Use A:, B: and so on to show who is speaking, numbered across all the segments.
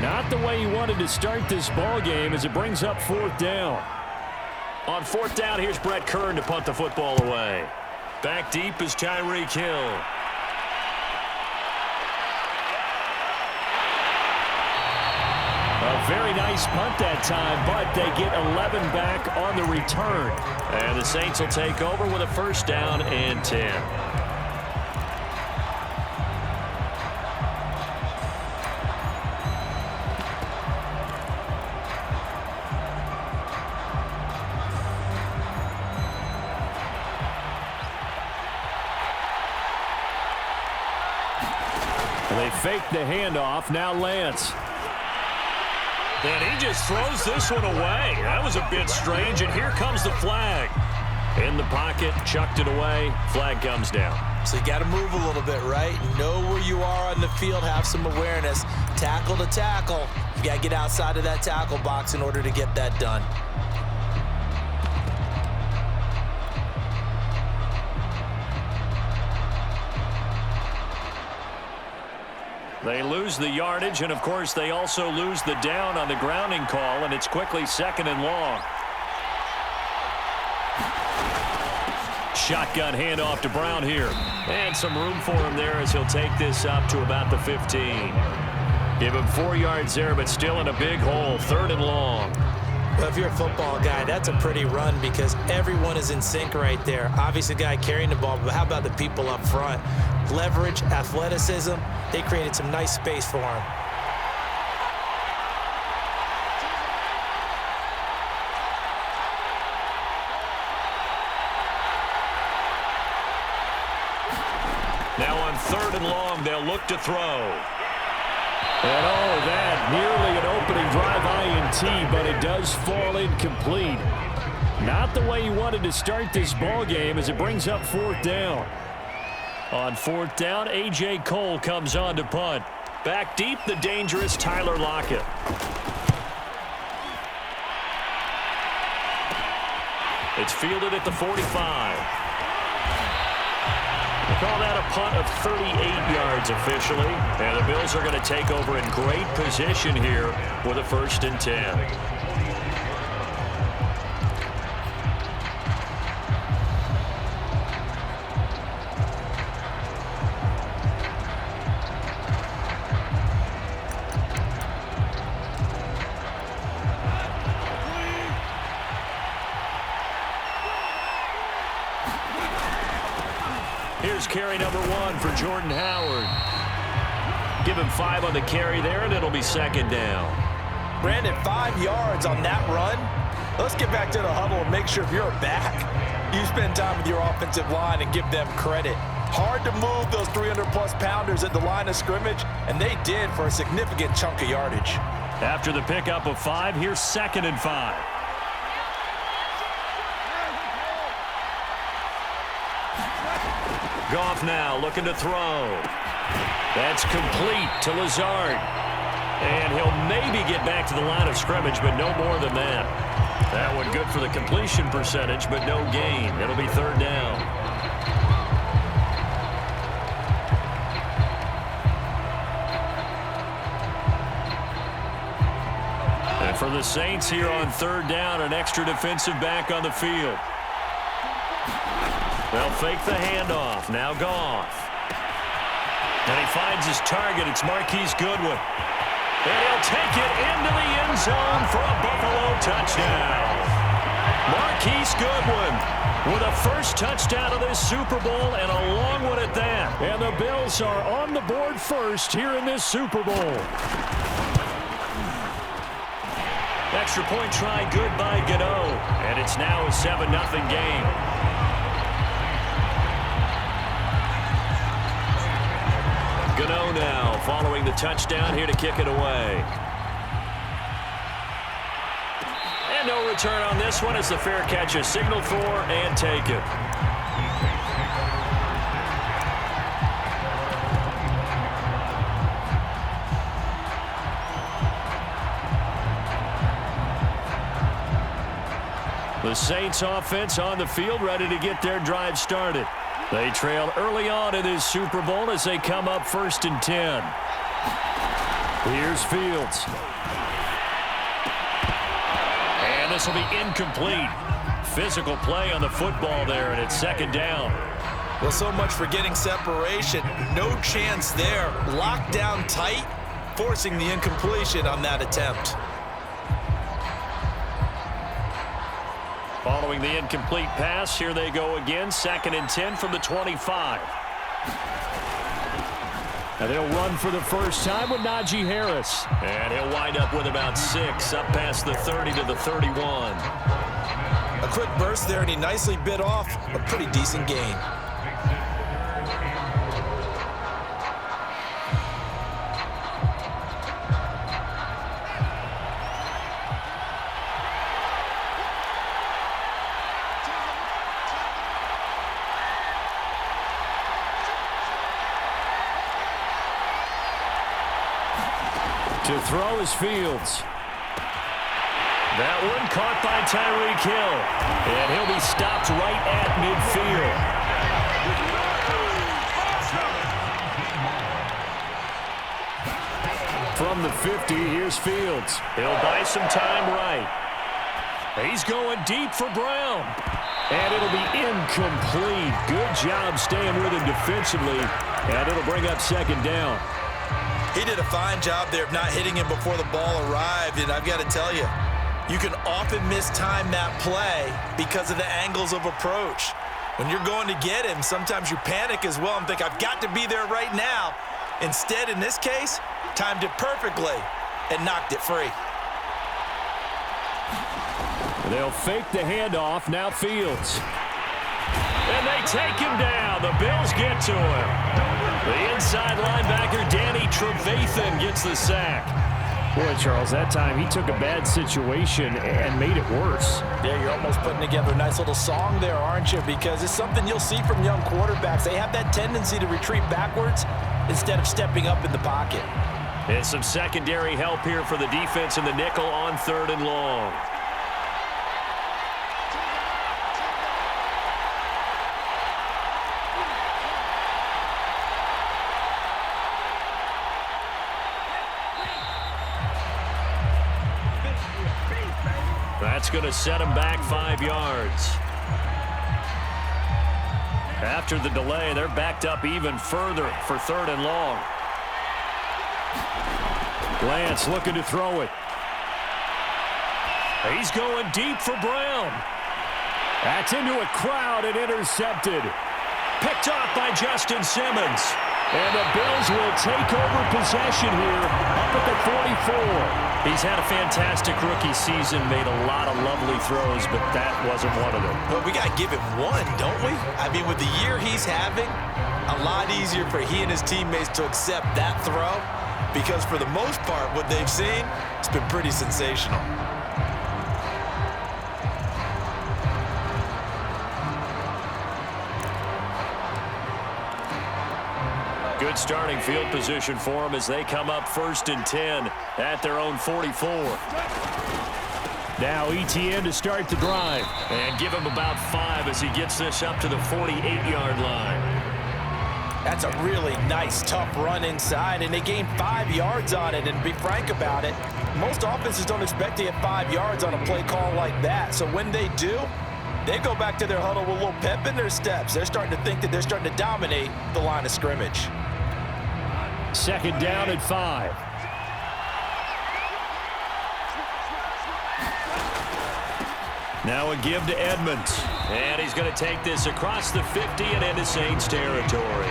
A: Not the way he wanted to start this ball game as it brings up fourth down.
B: On fourth down, here's Brett Kern to punt the football away. Back deep is Tyreek Hill.
A: A very nice punt that time, but they get 11 back on the return.
B: And the Saints will take over with a first down and 10.
A: They fake the handoff. Now Lance.
B: And he just throws this one away. That was a bit strange, and here comes the flag. In the pocket, chucked it away. Flag comes down.
C: So you got to move a little bit, right? Know where you are on the field, have some awareness. Tackle to tackle. You got to get outside of that tackle box in order to get that done.
B: They lose the yardage, and of course they also lose the down on the grounding call, and it's quickly second and long. Shotgun handoff to Brown here. And some room for him there as he'll take this up to about the 15. Give him 4 yards there, but still in a big hole. Third and long.
C: Well, if you're a football guy, that's a pretty run because everyone is in sync right there. Obviously, the guy carrying the ball, but how about the people up front? Leverage, athleticism, they created some nice space for him.
B: Now on third and long, they'll look to throw.
A: And oh, that nearly an opening drive INT, but it does fall incomplete. Not the way you wanted to start this ball game as it brings up fourth down. On fourth down, A.J. Cole comes on to punt. Back deep, the dangerous Tyler Lockett. It's fielded at the 45. They call that a punt of 38 yards officially. And the Bills are going to take over in great position here with a 1st and 10. Here's carry number 1 for Jordan Howard. Give him 5 on the carry there, and it'll be second down.
C: Brandon, 5 yards on that run. Let's get back to the huddle and make sure if you're back, you spend time with your offensive line and give them credit. Hard to move those 300-plus pounders at the line of scrimmage, and they did for a significant chunk of yardage.
A: After the pickup of 5, here's 2nd and 5.
B: Goff now looking to throw. That's complete to Lazard. And he'll maybe get back to the line of scrimmage, but no more than that. That one good for the completion percentage, but no gain. It'll be third down. And for the Saints here on third down, an extra defensive back on the field. They'll fake the handoff. Now Goff. And he finds his target. It's Marquise Goodwin. And he'll take it into the end zone for a Buffalo touchdown. Marquise Goodwin with a first touchdown of this Super Bowl and a long one at that.
A: And the Bills are on the board first here in this Super Bowl.
B: Extra point try good by Gano. And it's now a 7-0 game. Gano now following the touchdown here to kick it away. And no return on this one as the fair catch is signaled for and taken. The Saints offense on the field ready to get their drive started. They trail early on in this Super Bowl as they come up 1st and 10.
A: Here's Fields.
B: And this will be incomplete. Physical play on the football there, and it's second down.
C: Well, so much for getting separation. No chance there. Locked down tight, forcing the incompletion on that attempt.
B: Following the incomplete pass, here they go again. 2nd and 10 from the 25.
A: And they'll run for the first time with Najee Harris.
B: And he'll wind up with about 6, up past the 30 to the 31.
C: A quick burst there, and he nicely bit off a pretty decent gain.
A: To throw is Fields.
B: That one caught by Tyreek Hill. And he'll be stopped right at midfield.
A: From the 50, here's Fields.
B: He'll buy some time right. He's going deep for Brown.
A: And it'll be incomplete. Good job staying with him defensively. And it'll bring up second down.
C: He did a fine job there of not hitting him before the ball arrived, and I've got to tell you, you can often mistime that play because of the angles of approach. When you're going to get him, sometimes you panic as well and think, I've got to be there right now. Instead, in this case, timed it perfectly and knocked it free.
A: They'll fake the handoff, now Fields.
B: And they take him down. The Bills get to him. The inside linebacker, Danny Trevathan, gets the sack.
A: Boy, Charles, that time he took a bad situation and made it worse.
C: Yeah, you're almost putting together a nice little song there, aren't you? Because it's something you'll see from young quarterbacks. They have that tendency to retreat backwards instead of stepping up in the pocket.
B: And some secondary help here for the defense in the nickel on 3rd and long. That's going to set him back 5 yards. After the delay, they're backed up even further for 3rd and long.
A: Lance looking to throw it.
B: He's going deep for Brown.
A: That's into a crowd and intercepted.
B: Picked off by Justin Simmons.
A: And the Bills will take over possession here up at the 44.
B: He's had a fantastic rookie season, made a lot of lovely throws, but that wasn't one of them.
C: Well, we got to give him one, don't we? I mean, with the year he's having, a lot easier for he and his teammates to accept that throw because for the most part, what they've seen, it's been pretty sensational.
B: Good starting field position for them as they come up 1st and 10 at their own 44.
A: Now ETN to start the drive.
B: And give him about 5 as he gets this up to the 48-yard line.
C: That's a really nice, tough run inside, and they gained 5 yards on it. And to be frank about it, most offenses don't expect to get 5 yards on a play call like that. So when they do, they go back to their huddle with a little pep in their steps. They're starting to think that they're starting to dominate the line of scrimmage.
A: 2nd down and 5.
B: Now a give to Edmonds. And he's going to take this across the 50 and into Saints territory.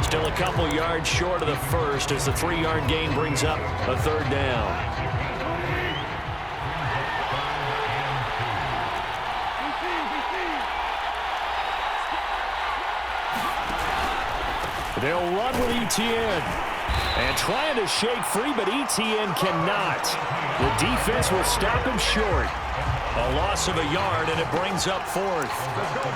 B: Still a couple yards short of the first as the 3-yard gain brings up a 3rd down.
A: They'll run with ETN. And trying to shake free, but ETN cannot. The defense will stop him short.
B: A loss of a yard, and it brings up 4th.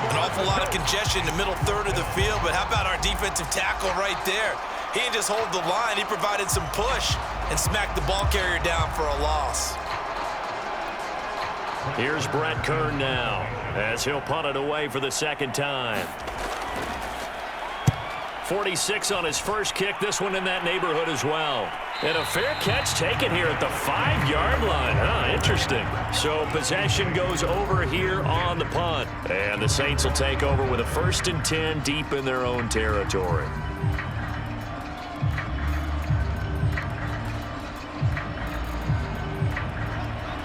C: An awful lot of congestion in the middle third of the field, but how about our defensive tackle right there? He didn't just hold the line. He provided some push and smacked the ball carrier down for a loss.
B: Here's Brett Kern now as he'll punt it away for the 2nd time. 46 on his first kick. This one in that neighborhood as well. And a fair catch taken here at the 5-yard line. Interesting. So possession goes over here on the punt. And the Saints will take over with a 1st and 10 deep in their own territory.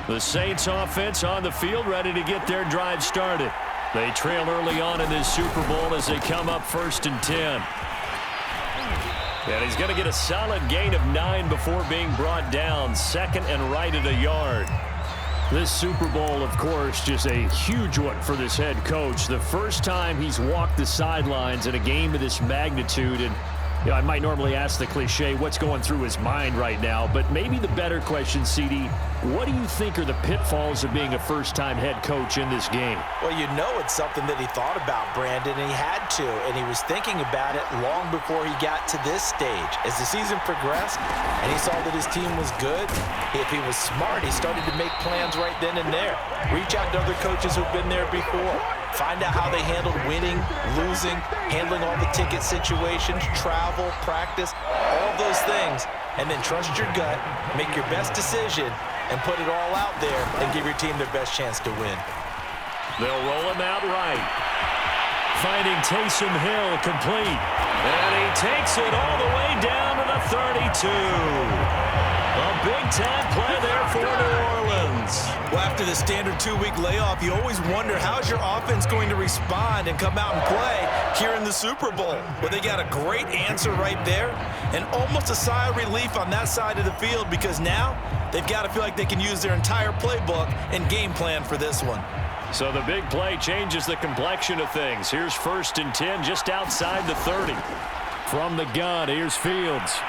B: The Saints offense on the field, ready to get their drive started. They trail early on in this Super Bowl as they come up 1st and 10. And he's going to get a solid gain of 9 before being brought down. 2nd and right at a yard. This Super Bowl, of course, just a huge one for this head coach. The first time he's walked the sidelines in a game of this magnitude. And you know, I might normally ask the cliche, what's going through his mind right now? But maybe the better question, CD, what do you think are the pitfalls of being a first-time head coach in this game?
C: Well, you know it's something that he thought about, Brandon, and he had to. And he was thinking about it long before he got to this stage. As the season progressed and he saw that his team was good, if he was smart, he started to make plans right then and there. Reach out to other coaches who've been there before. Find out how they handled winning, losing, handling all the ticket situations, travel, practice, all those things. And then trust your gut, make your best decision, and put it all out there and give your team their best chance to win.
B: They'll roll him out right. Finding Taysom Hill complete. And he takes it all the way down to the 32. A big-time play there for New Orleans.
C: Well, after the standard 2-week layoff, you always wonder how's your offense going to respond and come out and play here in the Super Bowl. Well, they got a great answer right there and almost a sigh of relief on that side of the field because now they've got to feel like they can use their entire playbook and game plan for this one.
B: So the big play changes the complexion of things. Here's 1st and 10 just outside the 30.
A: From the gun, here's Fields.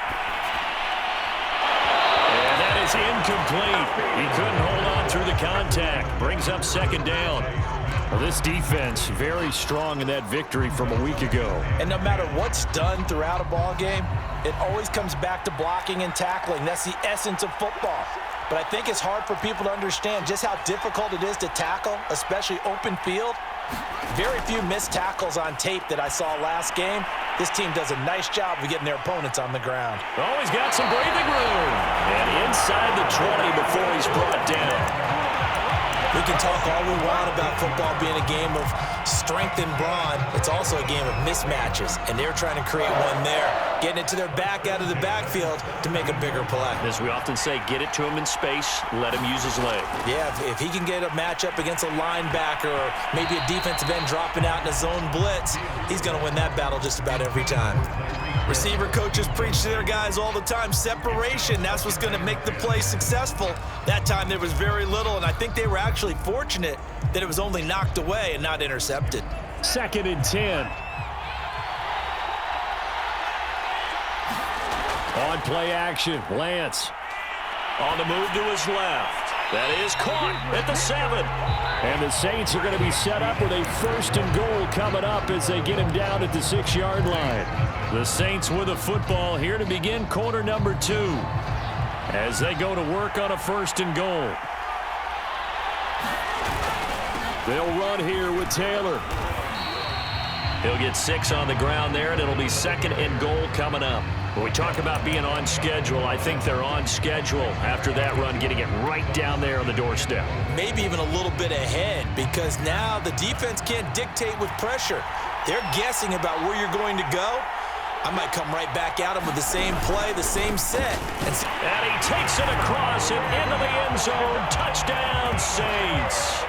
B: Is incomplete. He couldn't hold on through the contact. Brings up 2nd down.
A: Well, this defense very strong in that victory from a week ago.
C: And no matter what's done throughout a ball game, it always comes back to blocking and tackling. That's the essence of football. But I think it's hard for people to understand just how difficult it is to tackle, especially open field. Very few missed tackles on tape that I saw last game. This team does a nice job of getting their opponents on the ground.
B: Always got some breathing room. And inside the 20 before he's brought down.
C: We can talk all we want about football being a game of strength and brawn. It's also a game of mismatches, and they're trying to create one there, getting it to their back out of the backfield to make a bigger play.
B: As we often say, get it to him in space, let him use his leg.
C: Yeah, if he can get a matchup against a linebacker or maybe a defensive end dropping out in a zone blitz, he's going to win that battle just about every time. Receiver coaches preach to their guys all the time, separation, that's what's going to make the play successful. That time there was very little, and I think they were actually fortunate that it was only knocked away and not intercepted.
A: 2nd and 10. On play action, Lance.
B: On the move to his left. That is caught at the 7.
A: And the Saints are going to be set up with a 1st and goal coming up as they get him down at the 6-yard line. The Saints with a football here to begin quarter number 2 as they go to work on a 1st and goal. They'll run here with Taylor.
B: He'll get 6 on the ground there, and it'll be 2nd and goal coming up. When we talk about being on schedule, I think they're on schedule after that run, getting it right down there on the doorstep.
C: Maybe even a little bit ahead because now the defense can't dictate with pressure. They're guessing about where you're going to go. I might come right back at him with the same play, the same set.
B: And he takes it across and into the end zone. Touchdown, Saints.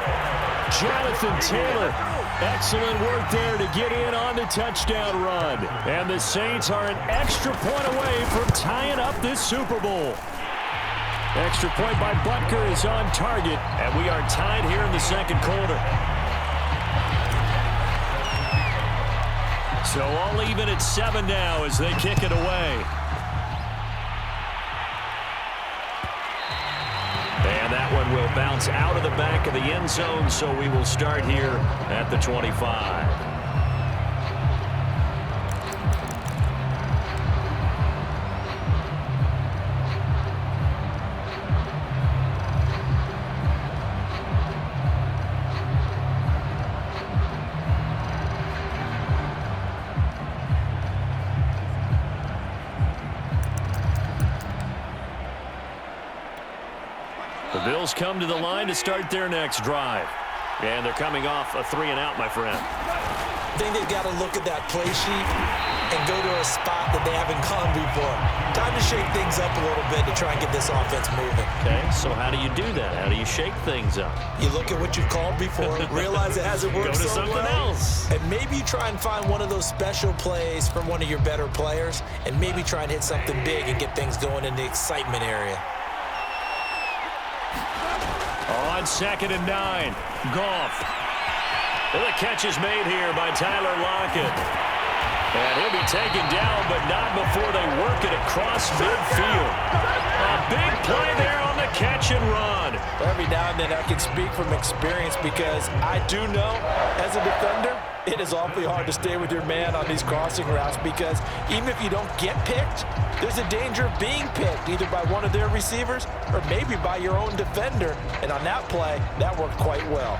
A: Jonathan Taylor, excellent work there to get in on the touchdown run. And the Saints are an extra point away from tying up this Super Bowl. Extra point by Butker is on target,
B: and we are tied here in the 2nd quarter. So all even at 7 now as they kick it away. And that one will bounce out of the back of the end zone, so we will start here at the 25. The Bills come to the line to start their next drive. And they're coming off a 3-and-out, my friend.
C: I think they've got to look at that play sheet and go to a spot that they haven't gone before. Time to shake things up a little bit to try and get this offense moving.
B: Okay, so how do you do that? How do you shake things up?
C: You look at what you've called before, realize it hasn't worked
B: Go to
C: so
B: something
C: well,
B: else.
C: and maybe you try and find one of those special plays from one of your better players, and maybe try and hit something big and get things going in the excitement area.
B: On 2nd and 9, Goff. And the catch is made here by Tyler Lockett. And he'll be taken down, but not before they work it across midfield. A big play there on the catch and run.
C: Every now and then I can speak from experience because I do know, as a defender, it is awfully hard to stay with your man on these crossing routes because even if you don't get picked, there's a danger of being picked either by one of their receivers or maybe by your own defender. And on that play, that worked quite well.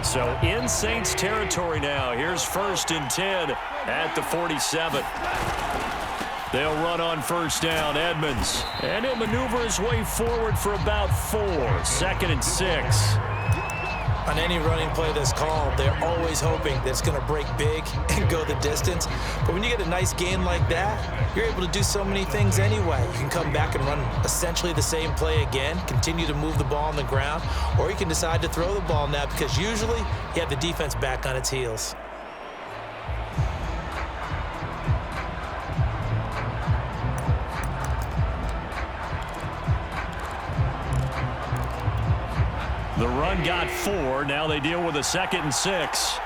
B: So in Saints territory now. Here's 1st and 10 at the 47. They'll run on 1st down, Edmonds. And he'll maneuver his way forward for about 4. 2nd and 6.
C: On any running play that's called, they're always hoping that it's going to break big and go the distance. But when you get a nice gain like that, you're able to do so many things anyway. You can come back and run essentially the same play again, continue to move the ball on the ground, or you can decide to throw the ball now because usually you have the defense back on its heels.
B: The run got 4. Now they deal with a 2nd and 6.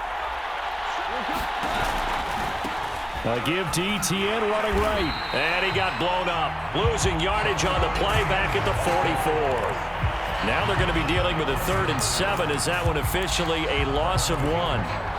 B: A give to Etienne running right. And he got blown up. Losing yardage on the play back at the 44. Now they're going to be dealing with a 3rd and 7. Is that one officially a loss of 1?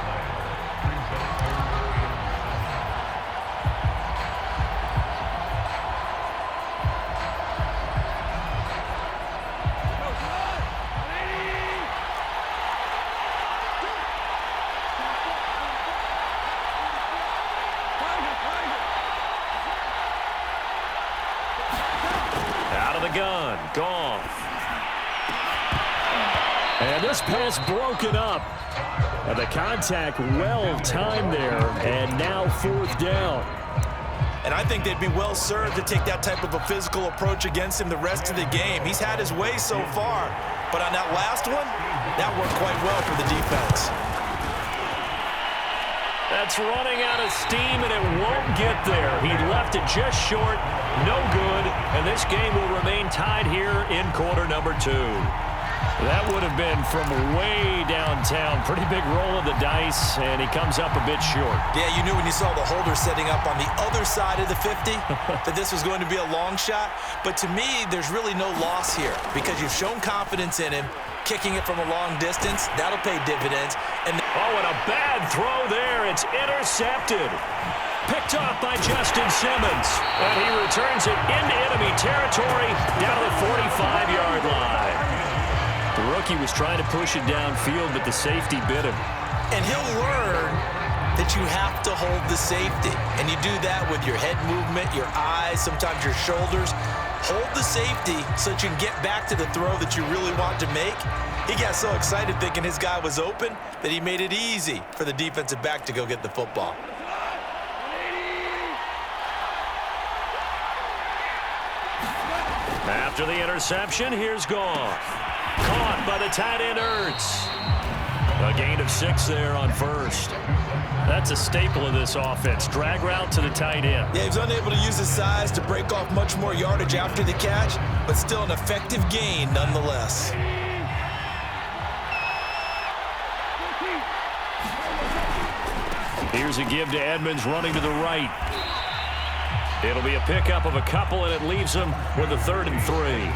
B: Gun, Goff.
A: And this pass broken up. And the contact well timed there. And now 4th down.
C: And I think they'd be well served to take that type of a physical approach against him the rest of the game. He's had his way so far. But on that last one, that worked quite well for the defense.
B: That's running out of steam, and it won't get there. He left it just short. No good. And this game will remain tied here in quarter number 2. That would have been from way downtown. Pretty big roll of the dice, and he comes up a bit short.
C: Yeah, you knew when you saw the holder setting up on the other side of the 50 that this was going to be a long shot. But to me, there's really no loss here because you've shown confidence in him. Kicking it from a long distance, that'll pay dividends. And
B: a bad throw there. It's intercepted. Picked off by Justin Simmons. And he returns it into enemy territory down the 45-yard line. The rookie was trying to push it downfield, but the safety bit him.
C: And he'll learn that you have to hold the safety. And you do that with your head movement, your eyes, sometimes your shoulders. Hold the safety so that you can get back to the throw that you really want to make. He got so excited thinking his guy was open that he made it easy for the defensive back to go get the football.
B: After the interception, here's Goff. Caught by the tight end, Ertz. A gain of 6 there on 1st. That's a staple of this offense. Drag route to the tight end.
C: Yeah, he was unable to use his size to break off much more yardage after the catch, but still an effective gain nonetheless.
B: Here's a give to Edmonds running to the right. It'll be a pickup of a couple, and it leaves him with a 3rd and 3.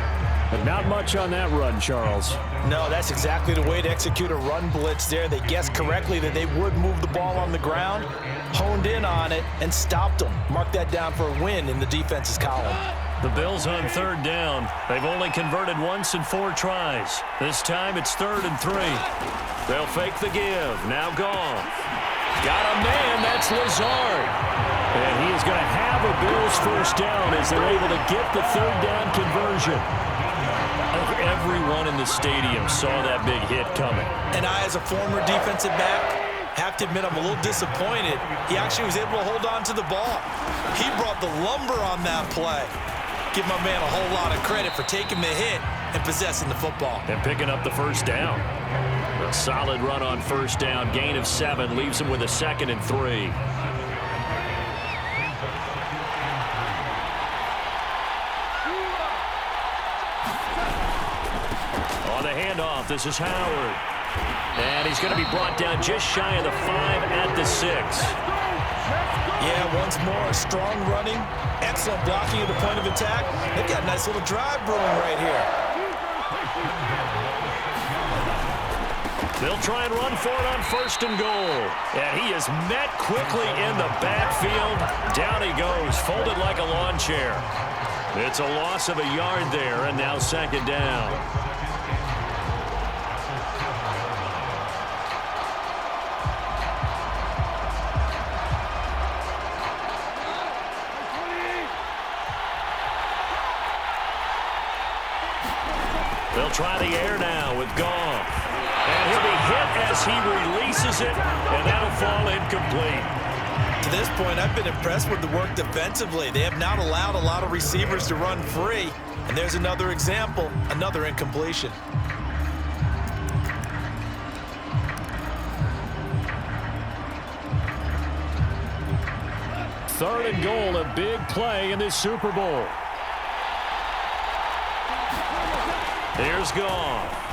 A: But not much on that run, Charles.
C: No, that's exactly the way to execute a run blitz there. They guessed correctly that they would move the ball on the ground, honed in on it, and stopped them. Mark that down for a win in the defense's column.
B: The Bills on 3rd down. They've only converted once in 4 tries. This time it's 3rd and 3. They'll fake the give. Now Goff. Got a man.
A: It's Lazard. And he is going to have a Bills first down as they're able to get the third down conversion.
B: I think everyone in the stadium saw that big hit coming.
C: And I, as a former defensive back, have to admit I'm a little disappointed. He actually was able to hold on to the ball. He brought the lumber on that play. Give my man a whole lot of credit for taking the hit and possessing the football.
B: And picking up the first down. A solid run on first down. Gain of 7 leaves him with a 2nd and 3. On the handoff, this is Howard. And he's going to be brought down just shy of the 5 at the 6.
C: Yeah, once more, strong running, excellent blocking at the point of attack. They've got a nice little drive brewing right here.
B: They'll try and run for it on 1st and goal. And he is met quickly in the backfield. Down he goes, folded like a lawn chair. It's a loss of a yard there, and now 2nd down. They'll try the air now with Goff. And he'll be hit as he releases it, and that'll fall incomplete.
C: To this point, I've been impressed with the work defensively. They have not allowed a lot of receivers to run free. And there's another example, another incompletion.
A: Third and goal, a big play in this Super Bowl.
B: Here's Goff.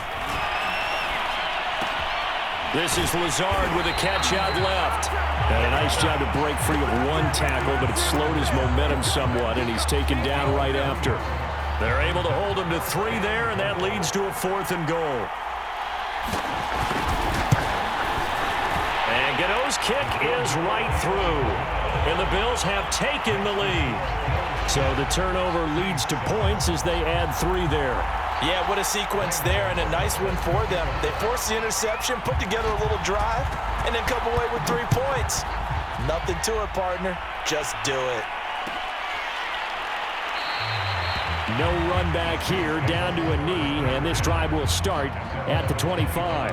B: This is Lazard with a catch out left.
A: And a nice job to break free of one tackle, but it slowed his momentum somewhat, and he's taken down right after.
B: They're able to hold him to 3 there, and that leads to a 4th and goal. And Godot's kick is right through. And the Bills have taken the lead.
A: So the turnover leads to points as they add 3 there.
C: Yeah, what a sequence there, and a nice win for them. They forced the interception, put together a little drive, and then come away with 3 points. Nothing to it, partner. Just do it.
A: No run back here, down to a knee, and this drive will start at the 25.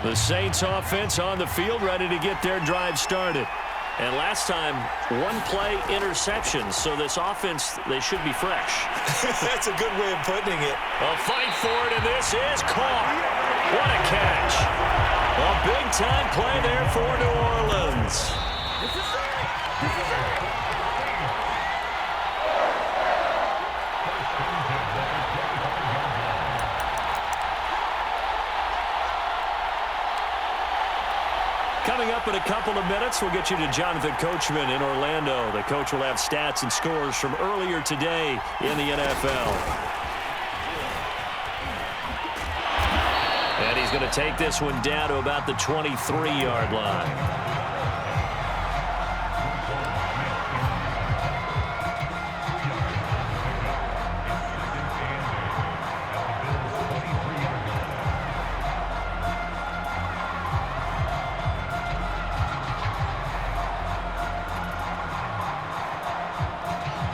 B: The Saints offense on the field, ready to get their drive started. And last time, 1 play interception, so this offense, they should be fresh.
C: That's a good way of putting it.
B: A fight for it, and this is caught. What a catch. A big-time play there for New Orleans. Coming up in a couple of minutes, we'll get you to Jonathan Coachman in Orlando. The coach will have stats and scores from earlier today in the NFL. And he's going to take this one down to about the 23-yard line.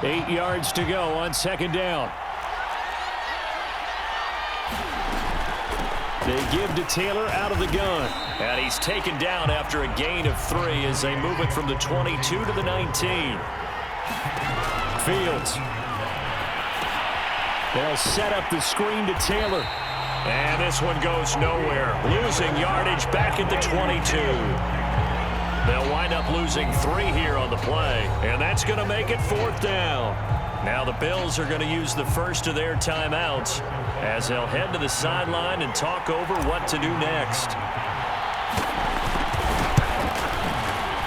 A: Eight yards to go on 2nd down. They give to Taylor out of the gun.
B: And he's taken down after a gain of 3 as they move it from the 22 to the 19.
A: Fields. They'll set up the screen to Taylor.
B: And this one goes nowhere. Losing yardage back at the 22. They'll wind up losing 3 here on the play, and that's going to make it 4th down. Now the Bills are going to use the first of their timeouts as they'll head to the sideline and talk over what to do next.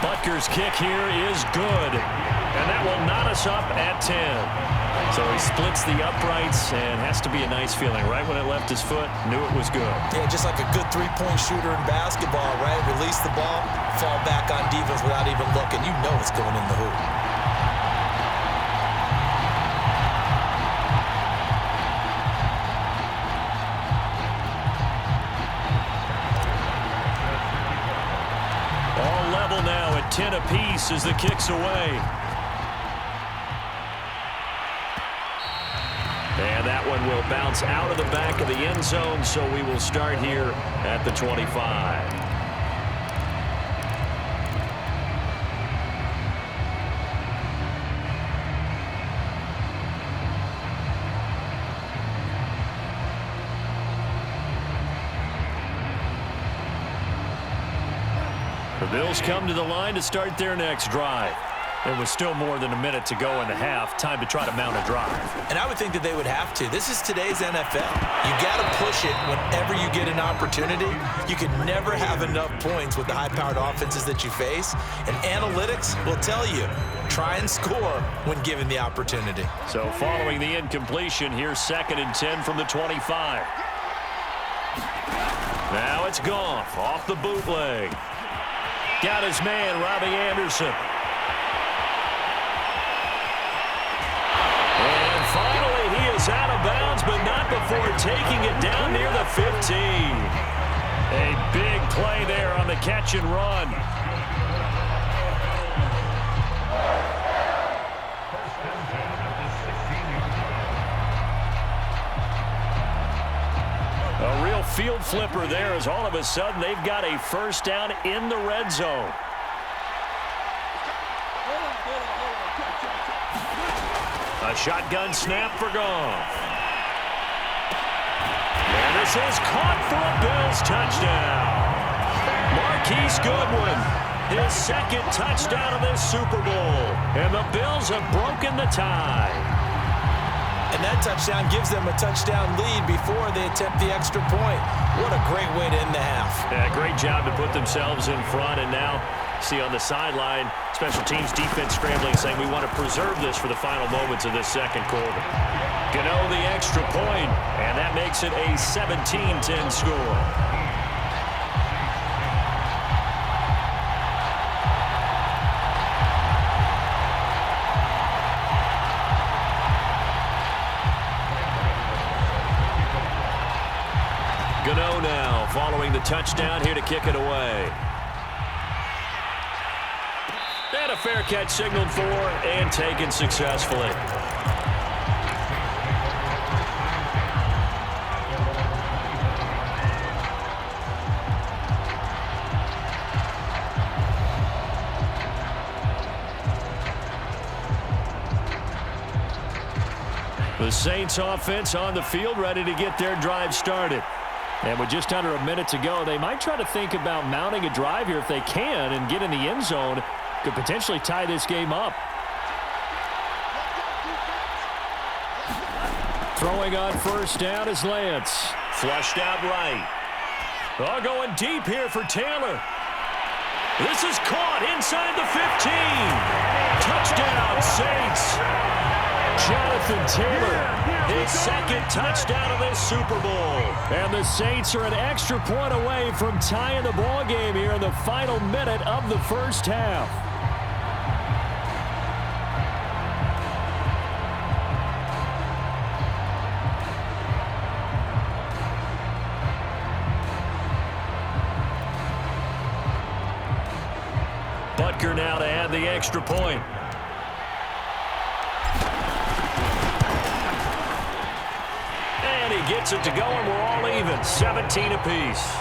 B: Butker's kick here is good, and that will knot us up at 10. So he splits the uprights, and has to be a nice feeling. Right when it left his foot, knew it was good.
C: Yeah, just like a good 3-point shooter in basketball, right? Release the ball, fall back on defense without even looking. You know it's going in the hoop.
B: 10 apiece as the kick's away. And that one will bounce out of the back of the end zone, so we will start here at the 25. The Bills come to the line to start their next drive. There was still more than a minute to go in the half. Time to try to mount a drive.
C: And I would think that they would have to. This is today's NFL. You got to push it whenever you get an opportunity. You can never have enough points with the high-powered offenses that you face. And analytics will tell you, try and score when given the opportunity.
B: So following the incompletion, here's 2nd and 10 from the 25. Now it's Goff off the bootleg. Got his man, Robbie Anderson. And finally, he is out of bounds, but not before taking it down near the 15. A big play there on the catch and run. A real field flipper there as all of a sudden they've got a first down in the red zone. A shotgun snap for Goff. And this is caught for a Bills touchdown. Marquise Goodwin, his 2nd touchdown of this Super Bowl. And the Bills have broken the tie.
C: And that touchdown gives them a touchdown lead before they attempt the extra point. What a great way to end the half.
B: Yeah, great job to put themselves in front. And now, see on the sideline, special teams defense scrambling, saying we want to preserve this for the final moments of this second quarter. Gano the extra point, and that makes it a 17-10 score. Gano now following the touchdown here to kick it away. And a fair catch signaled for and taken successfully. The Saints offense on the field ready to get their drive started. And with just under a minute to go, they might try to think about mounting a drive here if they can and get in the end zone. Could potentially tie this game up. Throwing on first down is Lance. Flushed out right. Oh, going deep here for Taylor. This is caught inside the 15. Touchdown, Saints. Jonathan Taylor, his 2nd touchdown of this Super Bowl. And the Saints are an extra point away from tying the ball game here in the final minute of the first half. Butker now to add the extra point. And he gets it to go, and we're all even, 17 apiece.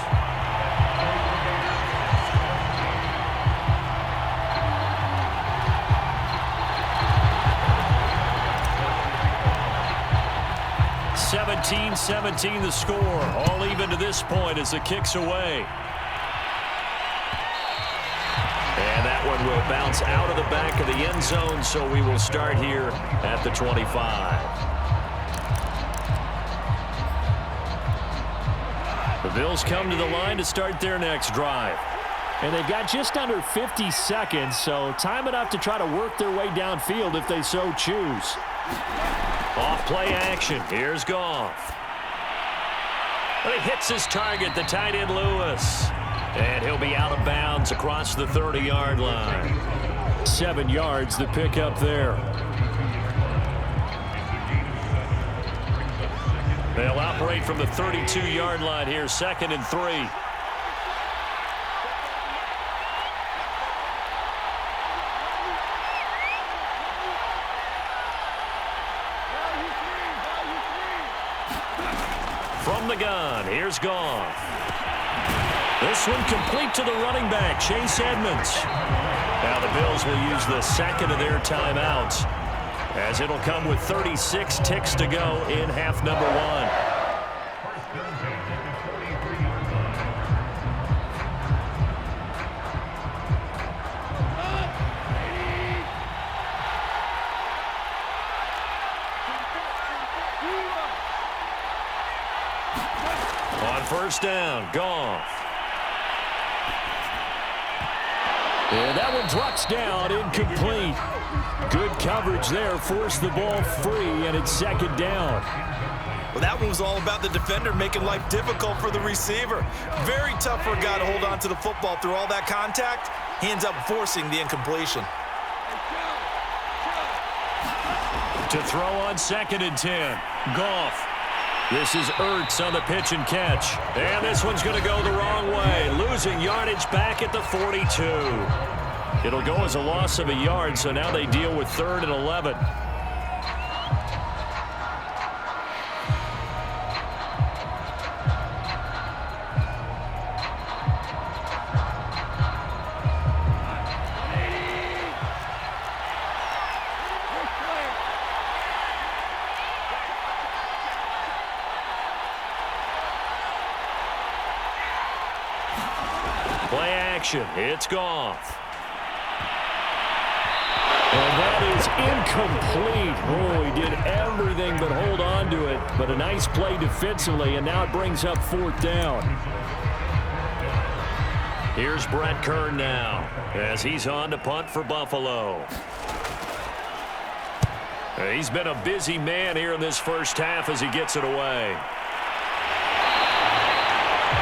B: (17-17) the score, all even to this point as the kick's away. And that one will bounce out of the back of the end zone, so we will start here at the 25. The Bills come to the line to start their next drive. And they've got just under 50 seconds, so time enough to try to work their way downfield if they so choose. Off-play action. Here's Goff. But he hits his target, the tight end Lewis. And he'll be out of bounds across the 30-yard line. 7 yards, the pickup there. They'll operate from the 32-yard line here, 2nd and 3. from the gun. Here's Goff. This one complete to the running back, Chase Edmonds. Now the Bills will use the second of their timeouts, as it'll come with 36 ticks to go in half number one. On first down, Goff.
A: And that one drops down, incomplete. Good coverage there, forced the ball free, and it's second down.
C: Well, that one was all about the defender making life difficult for the receiver. Very tough for a guy to hold on to the football through all that contact. He ends up forcing the incompletion.
B: To throw on second and 10, Goff. This is Ertz on the pitch and catch. And this one's going to go the wrong way, losing yardage back at the 42. It'll go as a loss of a yard, so now they deal with 3rd and 11. Play action. It's Goff.
A: And that is incomplete. Oh, he did everything but hold on to it. But a nice play defensively, and now it brings up 4th down.
B: Here's Brett Kern now, as he's on to punt for Buffalo. He's been a busy man here in this first half as he gets it away.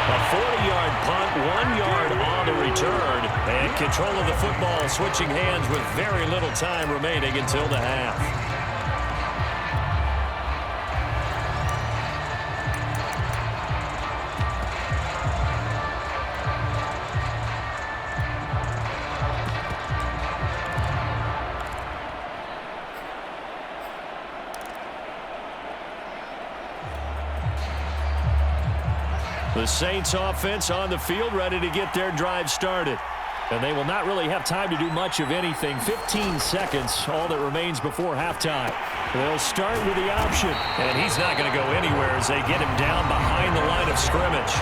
B: A 40-yard punt, 1 yard on the return, and control of the football switching hands with very little time remaining until the half. The Saints offense on the field, ready to get their drive started. And they will not really have time to do much of anything. 15 seconds, all that remains before halftime. They'll start with the option. And he's not going to go anywhere as they get him down behind the line of scrimmage.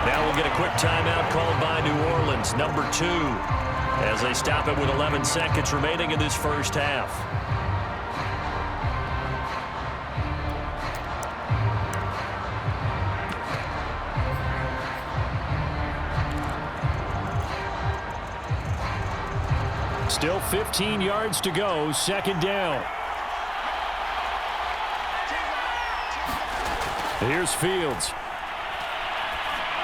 B: Now we'll get a quick timeout called by New Orleans, number 2, as they stop it with 11 seconds remaining in this first half.
A: Still 15 yards to go, second down. Here's Fields.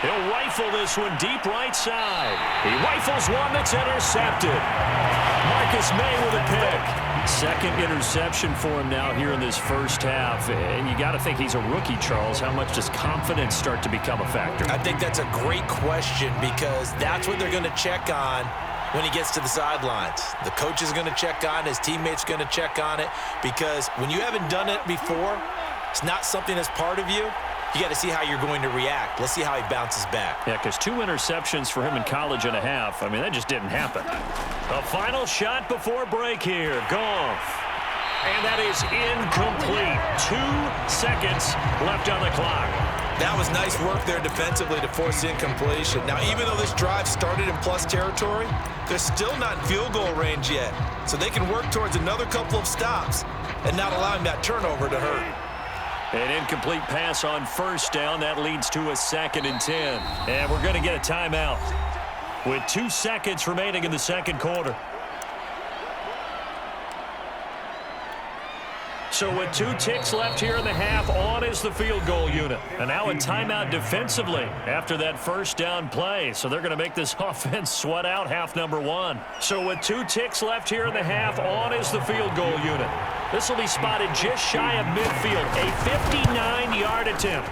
B: He'll rifle this one deep right side. He rifles one that's intercepted. Marcus May with a pick. Second interception for him now here in this first half. And you got to think he's a rookie, Charles. How much does confidence start to become a factor?
C: I think that's a great question because that's what they're going to check on when he gets to the sidelines. The coach is going to check on, his teammates going to check on it, because when you haven't done it before, it's not something that's part of you. You got to see how you're going to react. Let's see how he bounces back.
B: Yeah, because 2 interceptions for him in college and a half. I mean, that just didn't happen. A final shot before break here. Goff. And that is incomplete. 2 seconds left on the clock.
C: That was nice work there defensively to force incompletion. Now, even though this drive started in plus territory, they're still not in field goal range yet. So they can work towards another couple of stops and not allowing that turnover to hurt.
B: An incomplete pass on first down. That leads to a 2nd and 10. And we're going to get a timeout with 2 seconds remaining in the second quarter. So with 2 ticks left here in the half, on is the field goal unit. And now a timeout defensively after that first down play. So they're going to make this offense sweat out half number 1. So with 2 ticks left here in the half, on is the field goal unit. This will be spotted just shy of midfield. A 59-yard attempt.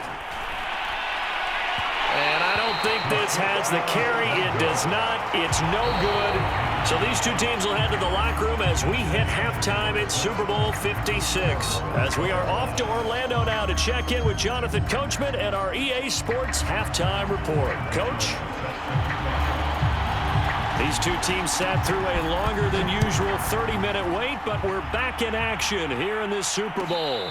B: And I don't think this has the carry. It does not. It's no good. So these two teams will head to the locker room as we hit halftime at Super Bowl 56. As we are off to Orlando now to check in with Jonathan Coachman and our EA Sports halftime report. Coach? These two teams sat through a longer than usual 30-minute wait, but we're back in action here in this Super Bowl.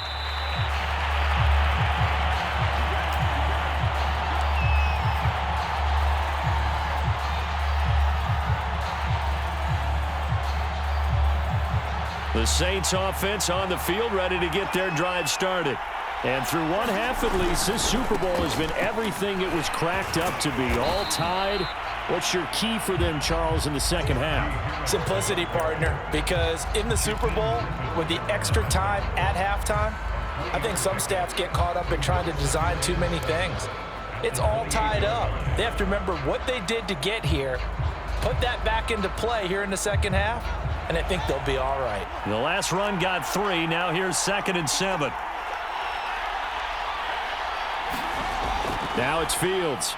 B: The Saints offense on the field ready to get their drive started. And through one half at least, this Super Bowl has been everything it was cracked up to be. All tied. What's your key for them, Charles, in the second half?
C: Simplicity, partner, because in the Super Bowl, with the extra time at halftime, I think some staffs get caught up in trying to design too many things. It's all tied up. They have to remember what they did to get here, put that back into play here in the second half, and I think they'll be all right.
B: The last run got 3. Now here's 2nd and 7.
A: Now it's Fields.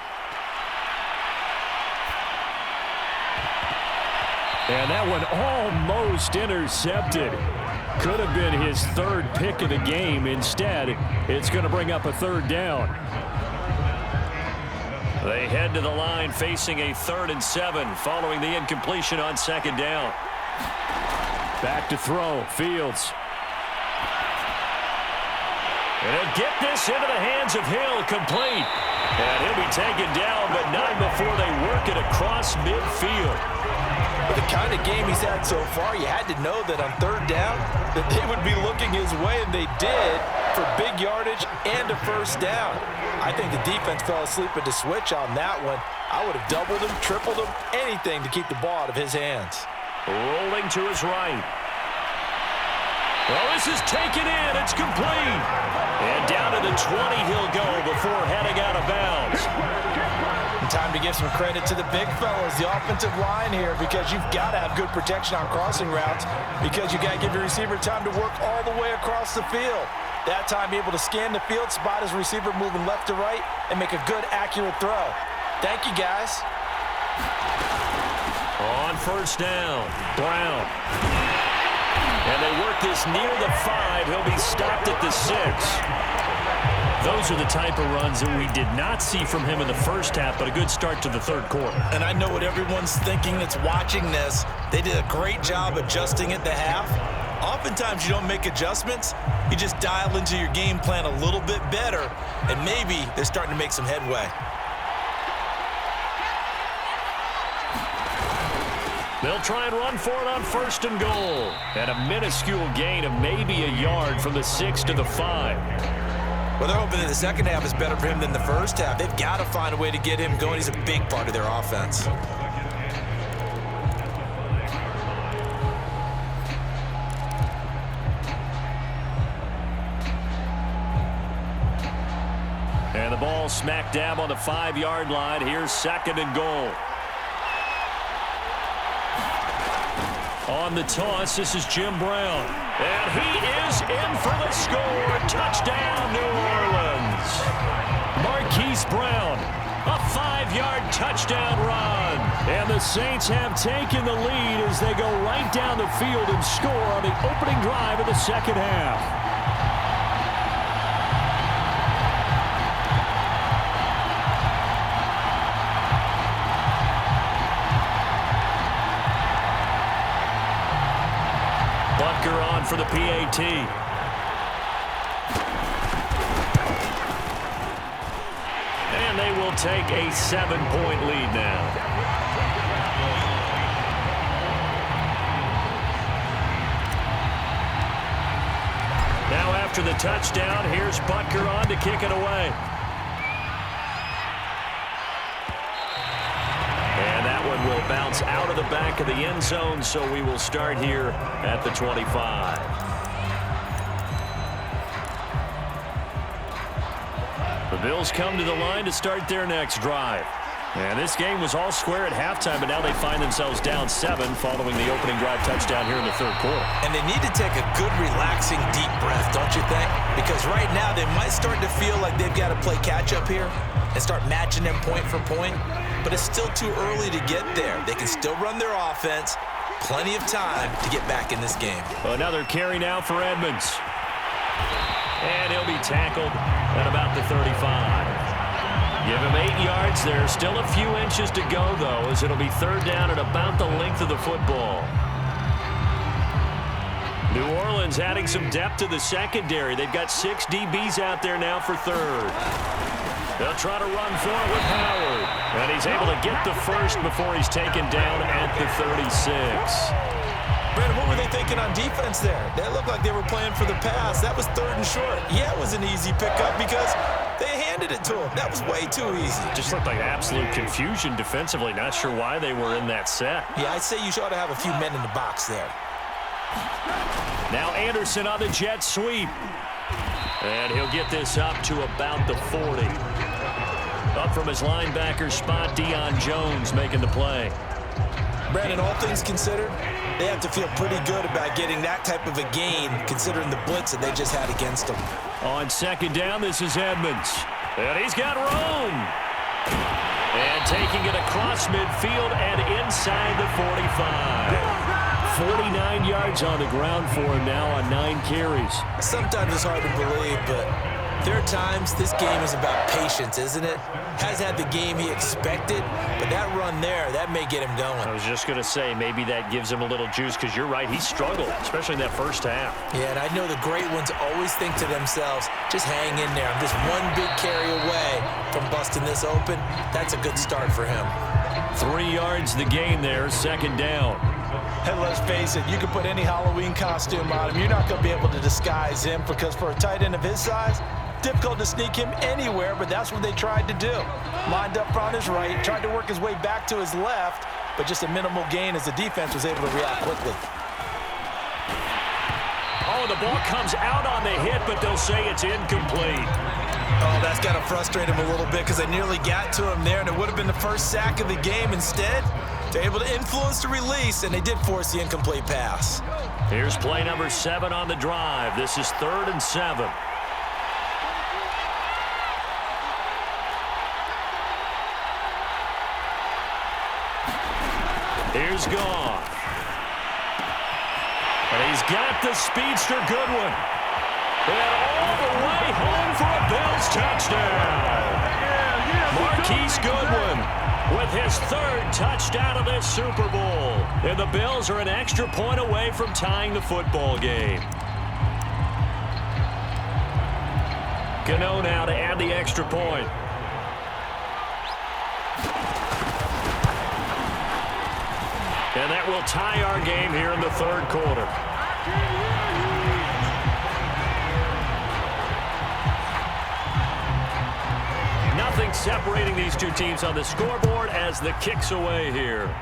A: And that one almost intercepted. Could have been his 3rd pick of the game. Instead, it's going to bring up a 3rd down.
B: They head to the line facing a 3rd and 7 following the incompletion on 2nd down.
A: Back to throw. Fields.
B: And he'll get this into the hands of Hill, complete. And he'll be taken down, but not before they work it across midfield.
C: With the kind of game he's had so far, you had to know that on 3rd down that they would be looking his way, and they did, for big yardage and a 1st down. I think the defense fell asleep at the switch on that one. I would have doubled him, tripled him, anything to keep the ball out of his hands.
B: Rolling to his right. Well, this is taken in. It's complete. And down to the 20 he'll go before heading out of bounds.
C: And time to give some credit to the big fellas, the offensive line here, because you've got to have good protection on crossing routes, because you got to give your receiver time to work all the way across the field. That time be able to scan the field, spot his receiver moving left to right, and make a good, accurate throw. Thank you, guys.
B: On 1st down, Brown. And they work this near the 5. He'll be stopped at the 6. Those are the type of runs that we did not see from him in the first half, but a good start to the 3rd quarter.
C: And I know what everyone's thinking that's watching this. They did a great job adjusting at the half. Oftentimes you don't make adjustments. You just dial into your game plan a little bit better, and maybe they're starting to make some headway.
B: They'll try and run for it on 1st and goal. And a minuscule gain of maybe a yard from the 6 to the 5.
C: Well, they're hoping that the second half is better for him than the first half. They've got to find a way to get him going. He's a big part of their offense.
B: And the ball smack dab on the 5-yard line. Here's 2nd and goal. On the toss, this is Jim Brown. And he is in for the score. Touchdown, New Orleans. Marquise Brown, a 5-yard touchdown run.
A: And the Saints have taken the lead as they go right down the field and score on the opening drive of the second half.
B: On for the PAT. And they will take a 7-point lead now. Now after the touchdown, here's Butker on to kick it away. And that one will bounce out of the back of the end zone, so we will start here at the 25. The Bills come to the line to start their next drive. And this game was all square at halftime, but now they find themselves down 7 following the opening drive touchdown here in the 3rd quarter.
C: And they need to take a good, relaxing, deep breath, don't you think? Because right now they might start to feel like they've got to play catch-up here. and start matching them point for point, but it's still too early to get there. They can still run their offense. Plenty of time to get back in this game.
B: Another carry now for Edmonds. And he'll be tackled at about the 35. Give him 8 yards there. Still a few inches to go, though, as it'll be third down at about the length of the football. New Orleans adding some depth to the secondary. They've got 6 DBs out there now for third. They'll try to run for it with Howard. And he's able to get the first before he's taken down at the 36.
C: Brandon, what were they thinking on defense there? That looked like they were playing for the pass. That was third and short. Yeah, it was an easy pickup because they handed it to him. That was way too easy.
B: Just looked like absolute confusion defensively. Not sure why they were in that set.
C: Yeah, I'd say you ought to have a few men in the box there.
B: Now Anderson on the jet sweep. And he'll get this up to about the 40. Up from his linebacker spot, Deion Jones making the play.
C: Brandon, all things considered, they have to feel pretty good about getting that type of a gain considering the blitz that they just had against them.
B: On second down, this is Edmonds. And he's got room. And taking it across midfield and inside the 45. 49 yards on the ground for him now on 9 carries.
C: Sometimes it's hard to believe, but there are times this game is about patience, isn't it? Has had the game he expected, but that run there, that may get him going.
B: I was just going to say, maybe that gives him a little juice, because you're right, he struggled, especially in that first half.
C: Yeah, and I know the great ones always think to themselves, just hang in there. I'm just one big carry away from busting this open. That's a good start for him.
B: 3 yards the gain there, second down.
C: And let's face it, you can put any Halloween costume on him. You're not going to be able to disguise him because for a tight end of his size, difficult to sneak him anywhere, but that's what they tried to do. Lined up on his right, tried to work his way back to his left, but just a minimal gain as the defense was able to react quickly.
B: Oh, the ball comes out on the hit, but they'll say it's incomplete.
C: Oh, that's got to frustrate him a little bit because they nearly got to him there, and it would have been the first sack of the game. Instead, they're able to influence the release, and they did force the incomplete pass.
B: Here's play number 7 on the drive. This is 3rd and 7. Here's Goff. And he's got the speedster Goodwin. And all the way home for a Bills touchdown. Marquise Goodwin with his 3rd touchdown of this Super Bowl. And the Bills are an extra point away from tying the football game. Gano now to add the extra point. And that will tie our game here in the 3rd quarter. Nothing separating these two teams on the scoreboard as the kick's away here.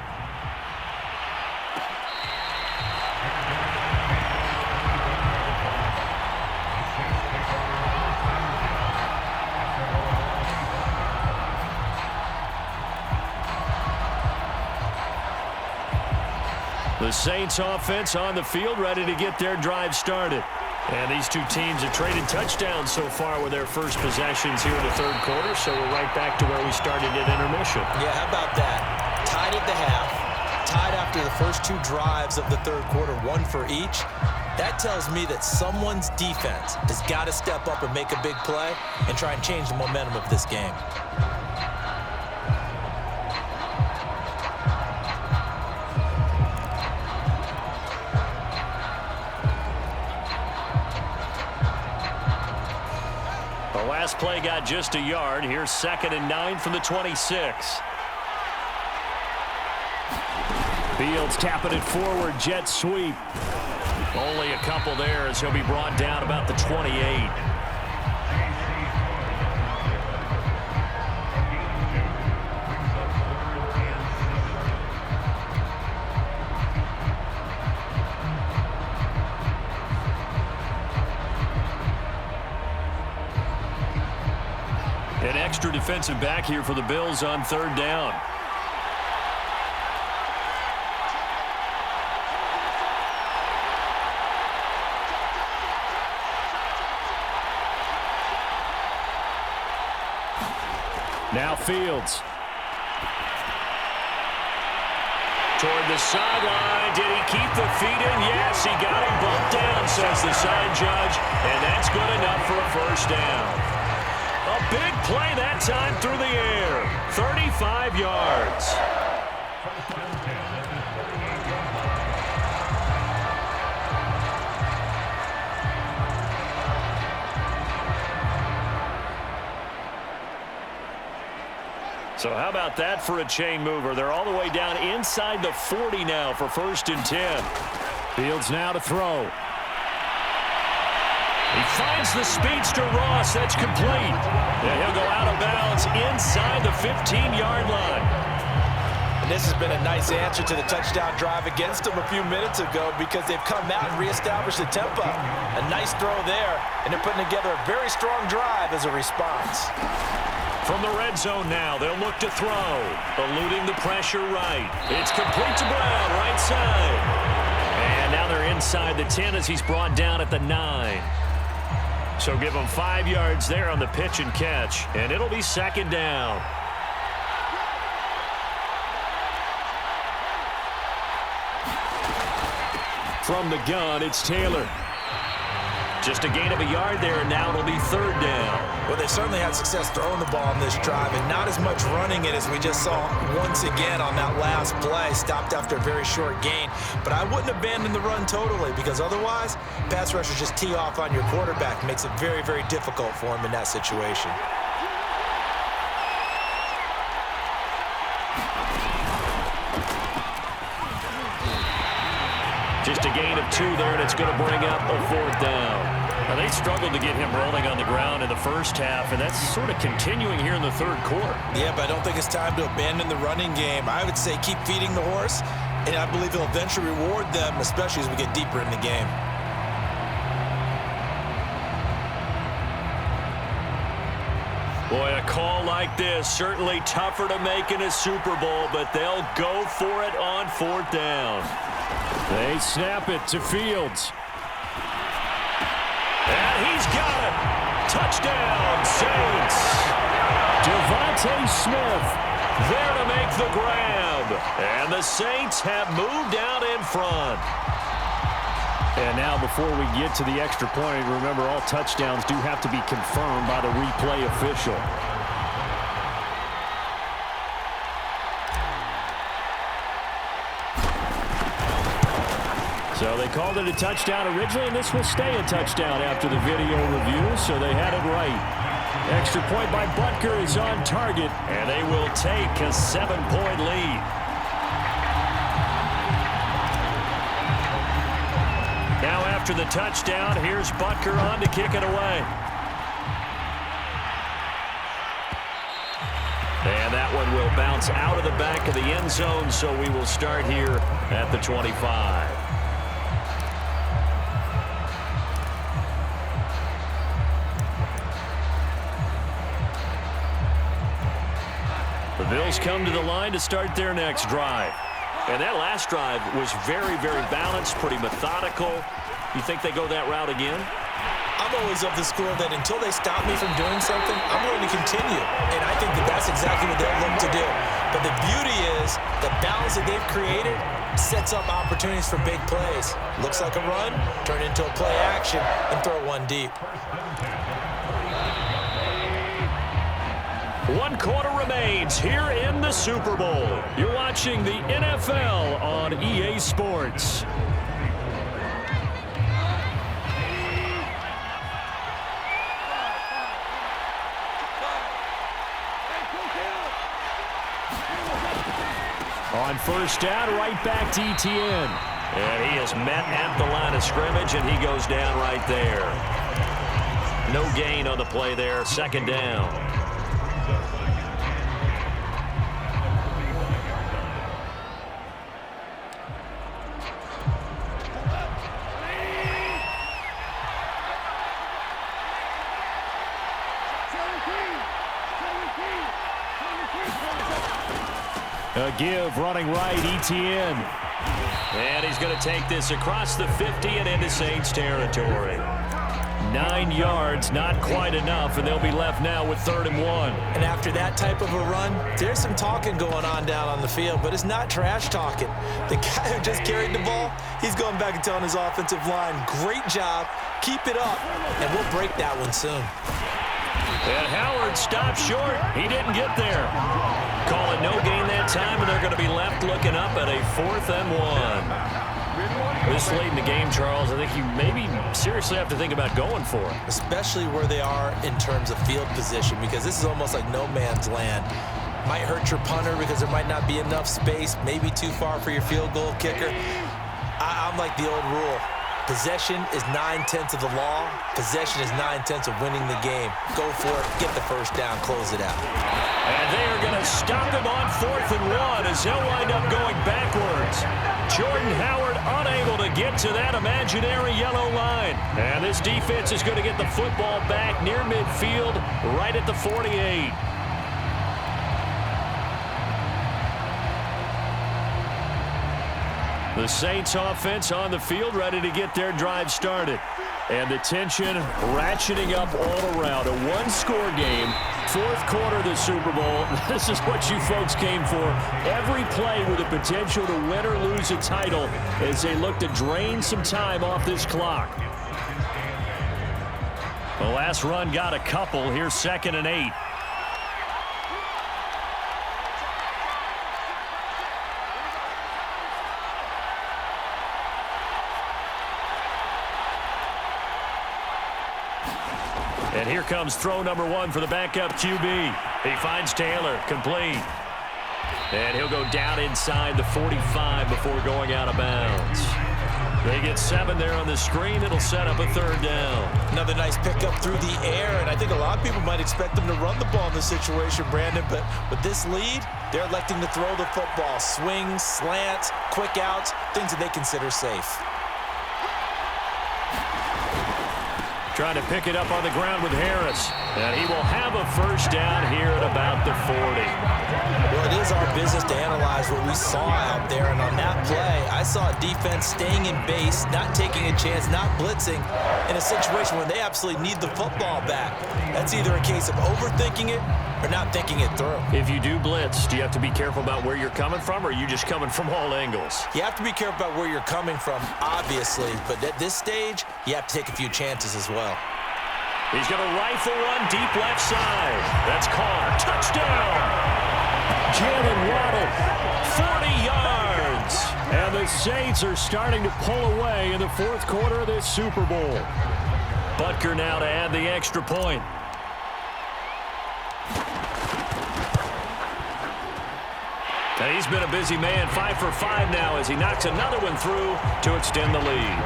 B: The Saints offense on the field, ready to get their drive started. And these two teams have traded touchdowns so far with their first possessions here in the 3rd quarter, so we're right back to where we started at intermission.
C: Yeah, how about that? Tied at the half, tied after the first 2 drives of the 3rd quarter, 1 for each. That tells me that someone's defense has got to step up and make a big play and try and change the momentum of this game.
B: Last play got just a yard. Here's 2nd and 9 from the 26. Fields tapping it forward, jet sweep. Only a couple there as he'll be brought down about the 28. An extra defensive back here for the Bills on 3rd down.
A: Now Fields.
B: Toward the sideline. Did he keep the feet in? Yes, he got him bumped down, says the sign judge. And that's good enough for a first down. A big play that time through the air. 35 yards. So how about that for a chain mover? They're all the way down inside the 40 now for 1st and 10.
A: Fields now to throw.
B: He finds the speedster Ross. That's complete. And he'll go out of bounds inside the 15-yard line.
C: And this has been a nice answer to the touchdown drive against them a few minutes ago because they've come out and reestablished the tempo. A nice throw there, and they're putting together a very strong drive as a response.
B: From the red zone now, they'll look to throw. Eluding the pressure right. It's complete to Brown, right side. And now they're inside the 10 as he's brought down at the 9. So give him 5 yards there on the pitch and catch. And it'll be 2nd down.
A: From the gun, it's Taylor.
B: Just a gain of a yard there, and now it'll be 3rd down.
C: Well, they certainly had success throwing the ball on this drive, and not as much running it as we just saw once again on that last play. Stopped after a very short gain. But I wouldn't abandon the run totally, because otherwise, pass rushers just tee off on your quarterback. Makes it very, very difficult for him in that situation.
B: Just a gain of 2 there, and it's going to bring up a 4th down.
A: Now, they struggled to get him rolling on the ground in the first half, and that's sort of continuing here in the 3rd quarter.
C: Yeah, but I don't think it's time to abandon the running game. I would say keep feeding the horse, and I believe he'll eventually reward them, especially as we get deeper in the game.
B: Boy, a call like this, certainly tougher to make in a Super Bowl, but they'll go for it on 4th down.
A: They snap it to Fields.
B: And he's got it. Touchdown, Saints.
A: Devontae Smith
B: there to make the grab. And the Saints have moved out in front.
A: And now before we get to the extra point, remember all touchdowns do have to be confirmed by the replay official. So they called it a touchdown originally, and this will stay a touchdown after the video review, so they had it right. Extra point by Butker is on target,
B: and they will take a 7-point lead. Now after the touchdown, here's Butker on to kick it away. And that one will bounce out of the back of the end zone, so we will start here at the 25. The Bills come to the line to start their next drive. And that last drive was very, very balanced, pretty methodical. You think they go that route again?
C: I'm always of the school that until they stop me from doing something, I'm going to continue. And I think that that's exactly what they'll look to do. But the beauty is the balance that they've created sets up opportunities for big plays. Looks like a run, turn into a play action, and throw one deep.
B: 1 quarter remains here in the Super Bowl. You're watching the NFL on EA Sports.
A: On 1st down, right back to Etienne.
B: And he is met at the line of scrimmage, and he goes down right there. No gain on the play there, 2nd down.
A: A give running right, Etienne.
B: And he's going to take this across the 50 and into Saints territory.
A: 9 yards, not quite enough, and they'll be left now with 3rd and 1.
C: And after that type of a run, there's some talking going on down on the field, but it's not trash talking. The guy who just carried the ball, he's going back and telling his offensive line, great job, keep it up, and we'll break that one soon.
B: And Howard stopped short. He didn't get there. Call it no gain that time, and they're going to be left looking up at a 4th and 1. This late in the game, Charles, I think you maybe seriously have to think about going for it.
C: Especially where they are in terms of field position, because this is almost like no man's land. Might hurt your punter because there might not be enough space, maybe too far for your field goal kicker. I'm like the old rule. Possession is 9/10 of the law. Possession is 9/10 of winning the game. Go for it, get the first down, close it out.
B: And they are going to stop him on 4th and 1 as he'll wind up going backwards. Jordan Howard unable to get to that imaginary yellow line. And this defense is going to get the football back near midfield, right at the 48. The Saints offense on the field, ready to get their drive started. And the tension ratcheting up all around. A one-score game, 4th quarter of the Super Bowl. This is what you folks came for. Every play with the potential to win or lose a title as they look to drain some time off this clock. The last run got a couple. Here's 2nd and 8. And here comes throw number 1 for the backup QB. He finds Taylor, complete. And he'll go down inside the 45 before going out of bounds. They get 7 there on the screen. It'll set up a 3rd down.
C: Another nice pickup through the air, and I think a lot of people might expect them to run the ball in this situation, Brandon, but with this lead, they're electing to throw the football. Swings, slants, quick outs, things that they consider safe.
B: Trying to pick it up on the ground with Harris. And he will have a 1st down here at about the 40.
C: Well, it is our business to analyze what we saw out there. And on that play, I saw a defense staying in base, not taking a chance, not blitzing in a situation where they absolutely need the football back. That's either a case of overthinking it or not thinking it through.
B: If you do blitz, do you have to be careful about where you're coming from, or are you just coming from all angles?
C: You have to be careful about where you're coming from, obviously. But at this stage, you have to take a few chances as well.
B: He's going to rifle one deep left side. That's caught. Touchdown!
A: Jalen Waddle, 40 yards. And the Saints are starting to pull away in the 4th quarter of this Super Bowl.
B: Butker now to add the extra point. And he's been a busy man, 5 for 5 now as he knocks another one through to extend the lead.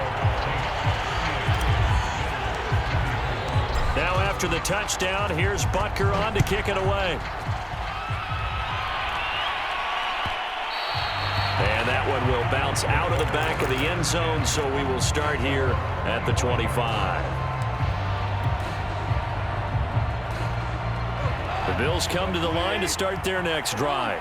B: Now after the touchdown, here's Butker on to kick it away. And that one will bounce out of the back of the end zone, so we will start here at the 25. The Bills come to the line to start their next drive.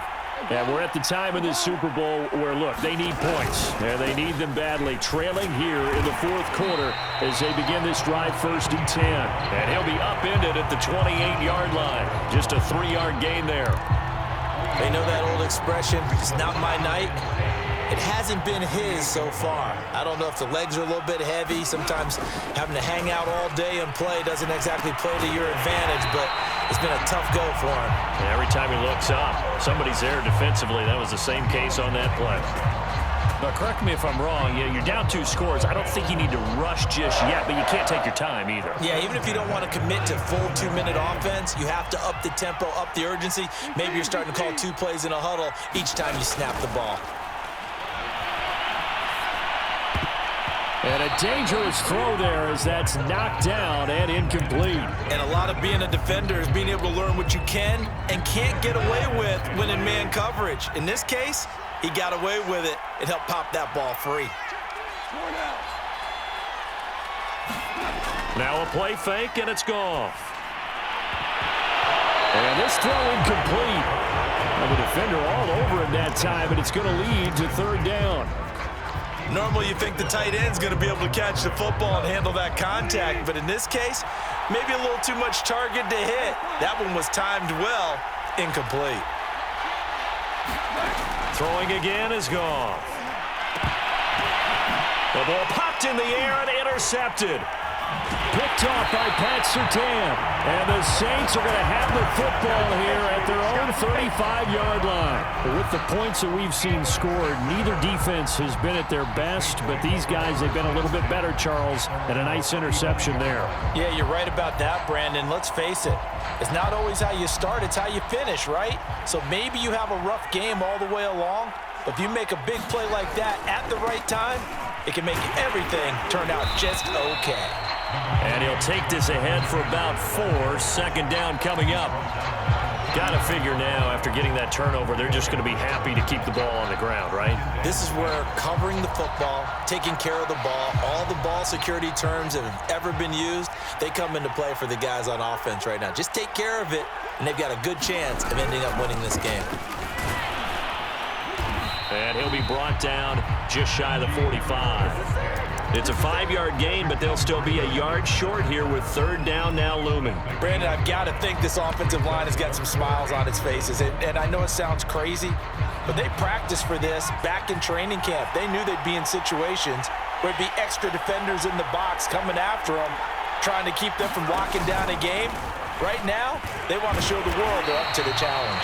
B: And we're at the time of this Super Bowl where, look, they need points. And they need them badly. Trailing here in the 4th quarter as they begin this drive 1st and 10. And he'll be upended at the 28-yard line. Just a 3-yard gain there.
C: They know that old expression, it's not my night. It hasn't been his so far. I don't know if the legs are a little bit heavy. Sometimes having to hang out all day and play doesn't exactly play to your advantage, but it's been a tough go for him.
B: And every time he looks up, somebody's there defensively. That was the same case on that play. Now, correct me if I'm wrong. Yeah, you're down 2 scores. I don't think you need to rush just yet, but you can't take your time either.
C: Yeah, even if you don't want to commit to full 2-minute offense, you have to up the tempo, up the urgency. Maybe you're starting to call 2 plays in a huddle each time you snap the ball.
A: And a dangerous throw there as that's knocked down and incomplete.
C: And a lot of being a defender is being able to learn what you can and can't get away with when in man coverage. In this case, he got away with it. It helped pop that ball free.
B: Now a play fake, and it's gone.
A: And this throw incomplete. And the defender all over him that time, and it's going to lead to 3rd down.
C: Normally you think the tight end's going to be able to catch the football and handle that contact, but in this case, maybe a little too much target to hit. That one was timed well, incomplete.
B: Throwing again is gone. The ball popped in the air and intercepted.
A: Picked off by Pat Surtain. And the Saints are going to have the football here at their own 35-yard line. But with the points that we've seen scored, neither defense has been at their best, but these guys, they've been a little bit better, Charles, and a nice interception there.
C: Yeah, you're right about that, Brandon. Let's face it. It's not always how you start, it's how you finish, right? So maybe you have a rough game all the way along, but if you make a big play like that at the right time, it can make everything turn out just okay.
B: And he'll take this ahead for about 4. Second down coming up. Got to figure now, after getting that turnover, they're just going to be happy to keep the ball on the ground, right?
C: This is where covering the football, taking care of the ball, all the ball security terms that have ever been used, they come into play for the guys on offense right now. Just take care of it, and they've got a good chance of ending up winning this game.
B: And he'll be brought down just shy of the 45. It's a 5-yard gain, but they'll still be a yard short here with third down now looming.
C: Brandon, I've got to think this offensive line has got some smiles on its faces. And I know it sounds crazy, but they practiced for this back in training camp. They knew they'd be in situations where it'd be extra defenders in the box coming after them, trying to keep them from locking down a game. Right now, they want to show the world they're up to the challenge.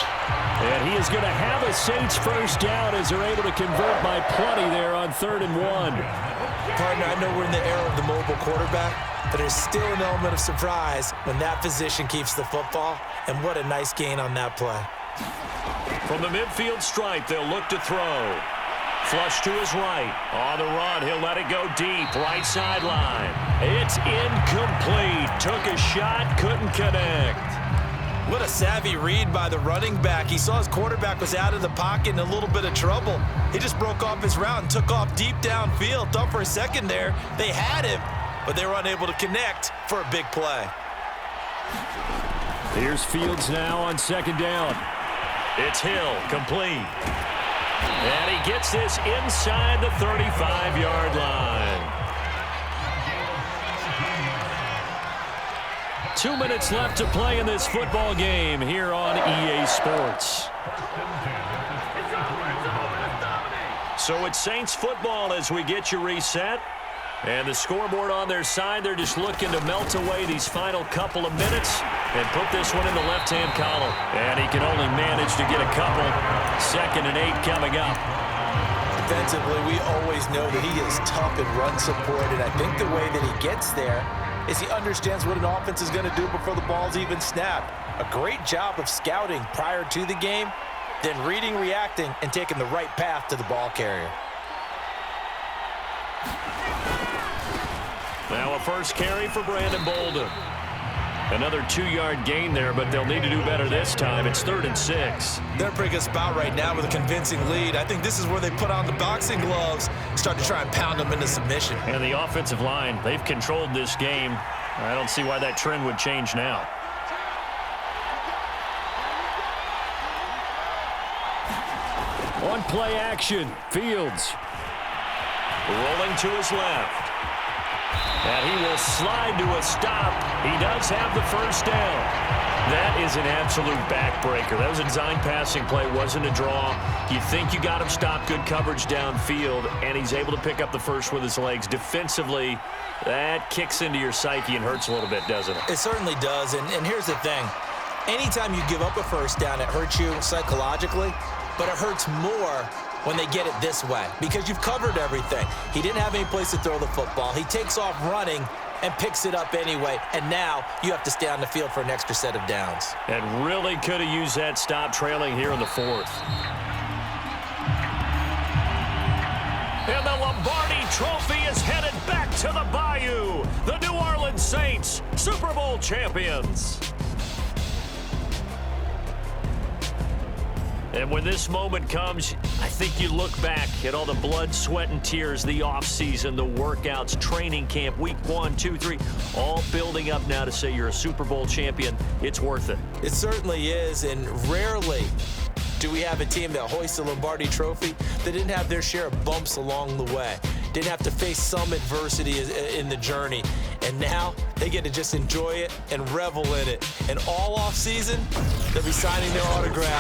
A: And he is going to have a Saints first down as they're able to convert by plenty there on 3rd and 1.
C: Partner, I know we're in the era of the mobile quarterback, but there's still an element of surprise when that position keeps the football, and what a nice gain on that play.
B: From the midfield stripe, they'll look to throw. Flush to his right. On the run, he'll let it go deep. Right sideline. It's incomplete. Took a shot, couldn't connect.
C: What a savvy read by the running back. He saw his quarterback was out of the pocket in a little bit of trouble. He just broke off his route and took off deep downfield. Thought for a second there they had him, but they were unable to connect for a big play.
A: Here's Fields now on 2nd down.
B: It's Hill, complete. And he gets this inside the 35-yard line. 2 minutes left to play in this football game here on EA Sports. So it's Saints football as we get you reset. And the scoreboard on their side, they're just looking to melt away these final couple of minutes and put this one in the left-hand column. And he can only manage to get a couple. 2nd and 8 coming up.
C: Defensively, we always know that he is tough in run support, and I think the way that he gets there is he understands what an offense is going to do before the ball's even snapped. A great job of scouting prior to the game, then reading, reacting, and taking the right path to the ball carrier.
B: Now a first carry for Brandon Bolden. Another 2-yard gain there, but they'll need to do better this time. It's 3rd and 6.
C: They're in a pretty good spot right now with a convincing lead. I think this is where they put on the boxing gloves, start to try and pound them into submission.
B: And the offensive line, they've controlled this game. I don't see why that trend would change now.
A: On play action, Fields.
B: Rolling to his left. And he will slide to a stop. He does have the first down. That is an absolute backbreaker. That was a design passing play, wasn't a draw. You think you got him stopped, good coverage downfield, and he's able to pick up the first with his legs. Defensively, that kicks into your psyche and hurts a little bit, doesn't it?
C: It certainly does, and here's the thing. Anytime you give up a first down, it hurts you psychologically, but it hurts more when they get it this way because you've covered everything. He didn't have any place to throw the football. He takes off running and picks it up anyway, and now you have to stay on the field for an extra set of downs.
B: And really could have used that stop trailing here in the 4th. And the Lombardi Trophy is headed back to the Bayou. The New Orleans Saints, Super Bowl champions. And when this moment comes, I think you look back at all the blood, sweat, and tears, the offseason, the workouts, training camp, week 1, 2, 3, all building up now to say you're a Super Bowl champion. It's worth it.
C: It certainly is, and rarely Do we have a team that hoists the Lombardi Trophy that didn't have their share of bumps along the way? Didn't have to face some adversity in the journey. And now they get to just enjoy it and revel in it. And all off season, they'll be signing their autograph.